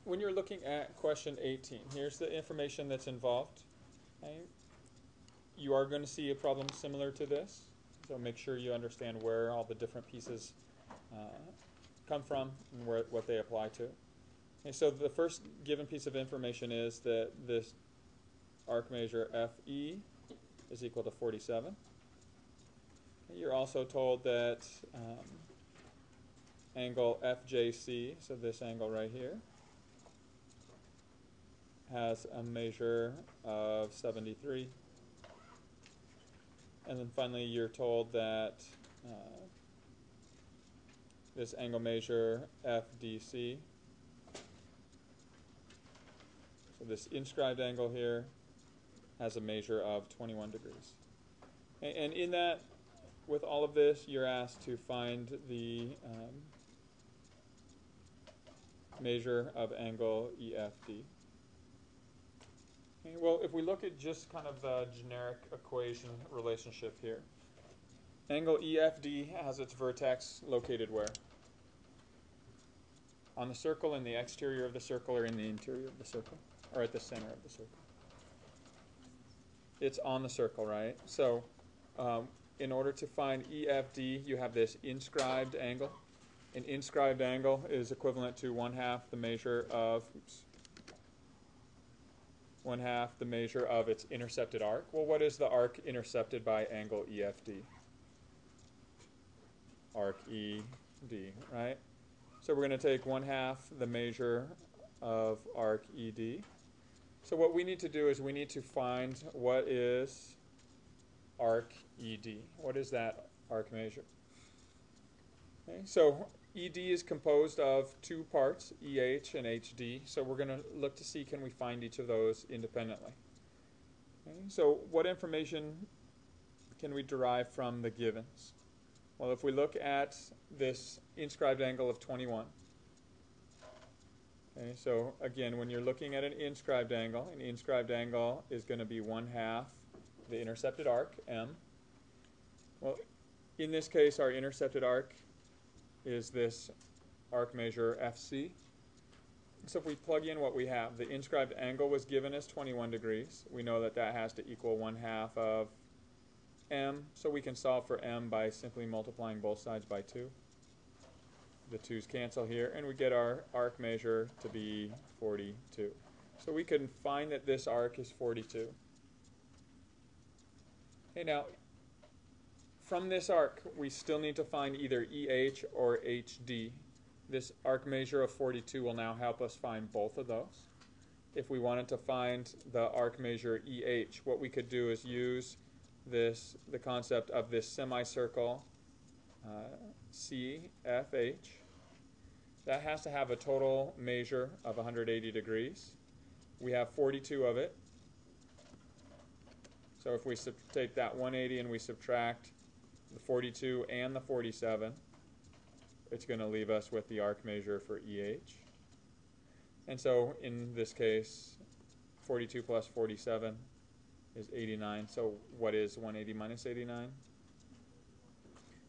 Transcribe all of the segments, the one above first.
when you're looking at question 18, here's the information that's involved. Okay? You are going to see a problem similar to this, so make sure you understand where all the different pieces come from and what they apply to. Okay, so the first given piece of information is that this arc measure FE is equal to 47. Okay, you're also told that angle FJC, so this angle right here, has a measure of 73. And then finally you're told that this angle measure FDC, so this inscribed angle here, has a measure of 21 degrees. And in that, with all of this, you're asked to find the measure of angle EFD. Okay, well, if we look at just kind of the generic equation relationship here, angle EFD has its vertex located where? On the circle, in the exterior of the circle, or in the interior of the circle, or at the center of the circle? It's on the circle, right? So in order to find EFD, you have this inscribed angle. An inscribed angle is equivalent to 1/2 the measure of, 1/2 the measure of its intercepted arc. Well, what is the arc intercepted by angle EFD? Arc ED, right? So we're going to take 1/2 the measure of arc ED. So what we need to do is we need to find what is arc ED. What is that arc measure? Okay, so ED is composed of two parts, EH and HD. So we're going to look to see can we find each of those independently. Okay, so what information can we derive from the givens? Well, if we look at this inscribed angle of 21, okay, so again, when you're looking at an inscribed angle is going to be 1/2 the intercepted arc, M. Well, in this case, our intercepted arc is this arc measure FC. So if we plug in what we have, the inscribed angle was given as 21 degrees. We know that that has to equal 1/2 of M, so we can solve for M by simply multiplying both sides by 2. The 2's cancel here, and we get our arc measure to be 42. So we can find that this arc is 42. Okay, now, from this arc, we still need to find either EH or HD. This arc measure of 42 will now help us find both of those. If we wanted to find the arc measure EH, what we could do is use the concept of this semicircle CFH. That has to have a total measure of 180 degrees. We have 42 of it. So if we take that 180 and we subtract the 42 and the 47, it's going to leave us with the arc measure for EH. And so in this case, 42 plus 47 is 89. So what is 180 minus 89?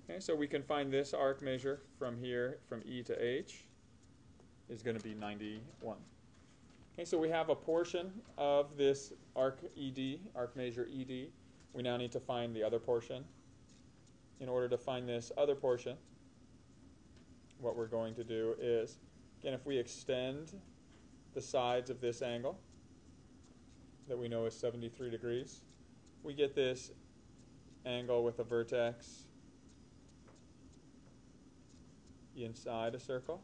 Okay, so we can find this arc measure from here, from E to H, is going to be 91. Okay, so we have a portion of this arc ED, arc measure ED. We now need to find the other portion. In order to find this other portion, what we're going to do is, again, if we extend the sides of this angle that we know is 73 degrees, we get this angle with a vertex inside a circle,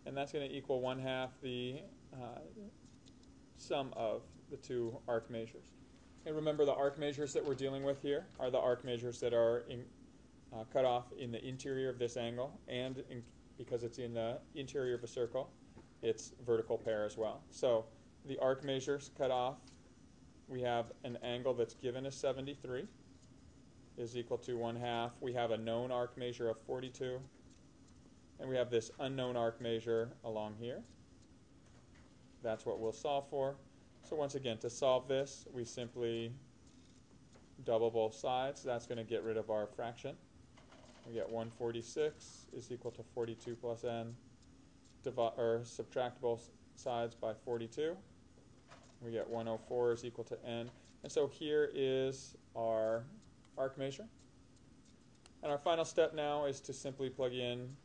and that's going to equal 1/2 the sum of the two arc measures. And remember, the arc measures that we're dealing with here are the arc measures that are cut off in the interior of this angle, and because it's in the interior of a circle, it's vertical pair as well. So the arc measures cut off, we have an angle that's given as 73 is equal to 1/2. We have a known arc measure of 42, and we have this unknown arc measure along here. That's what we'll solve for. So once again, to solve this, we simply double both sides. That's going to get rid of our fraction. We get 146 is equal to 42 plus n. subtract both sides by 42. We get 104 is equal to n. And so here is our arc measure. And our final step now is to simply plug in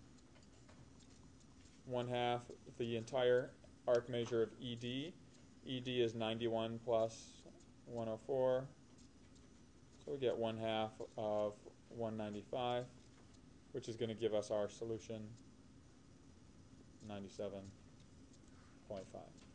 1/2 the entire arc measure of ED. ED is 91 plus 104. So we get 1/2 of 195, which is going to give us our solution 97.5.